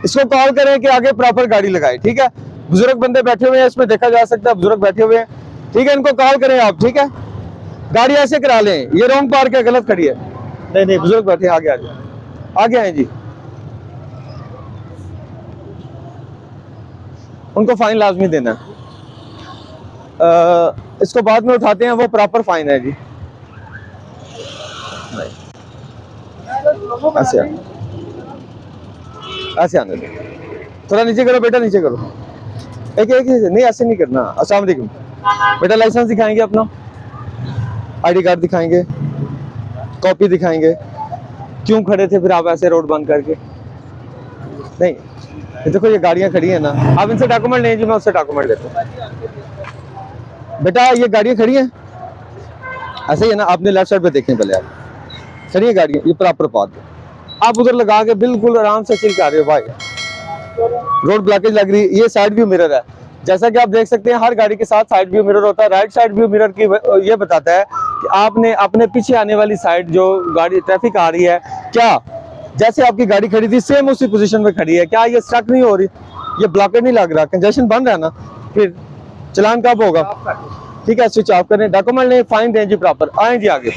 इसको कॉल करें कि आगे प्रॉपर गाड़ी लगाए, ठीक है। बुजुर्ग बंदे बैठे हुए हैं, इसमें देखा जा सकता है बुजुर्ग बैठे हुए हैं, ठीक है। इनको कॉल करें आप, ठीक है। गाड़ी ऐसे करा लें, ये रॉन्ग पार्क है, गलत खड़ी है। नहीं नहीं, बुजुर्ग बैठे, आगे आगे आए जी। उनको फाइन लाजमी देना है। इसको बाद में उठाते हैं, वो प्रॉपर फाइन है जी। ऐसे आने दो, थोड़ा नीचे करो बेटा, नीचे करो। एक एक नहीं, ऐसे नहीं करना। अस्सलाम वालेकुम बेटा, लाइसेंस दिखाएंगे अपना, आईडी कार्ड दिखाएंगे, कॉपी दिखाएंगे। क्यों खड़े थे फिर आप ऐसे रोड बंद करके? नहीं, ये देखो ये गाड़ियां खड़ी है ना, आप इनसे डॉक्यूमेंट लें जी, मैं उससे डॉक्यूमेंट लेता हूँ। बेटा ये गाड़ियां खड़ी हैं ऐसे ही है ना, आपने लेफ्ट साइड पे देखें पहले, आप खड़ी है गाड़ियां, ये प्रॉपर पाथ है। आप उधर लगा के बिल्कुल आराम से चिल कर रहे हो भाई, रोड ब्लॉकेज लग रही है। ये साइड व्यू मिरर है, जैसा कि आप देख सकते हैं हर गाड़ी के साथ साइड व्यू मिरर होता है। राइट साइड व्यू मिरर की ये बताता है कि आपने अपने पीछे आने वाली साइड जो गाड़ी ट्रैफिक आ रही है, क्या जैसे आपकी गाड़ी खड़ी थी सेम उसी पोजीशन में खड़ी है, क्या ये स्टक नहीं हो रही, ये ब्लॉकेज नहीं लग रहा, कंजेशन बन रहा है ना, फिर चलान कब होगा? ठीक है, स्विच ऑफ करें, डॉक्यूमेंट लें, फाइन दें जी प्रॉपर, आए जी आगे।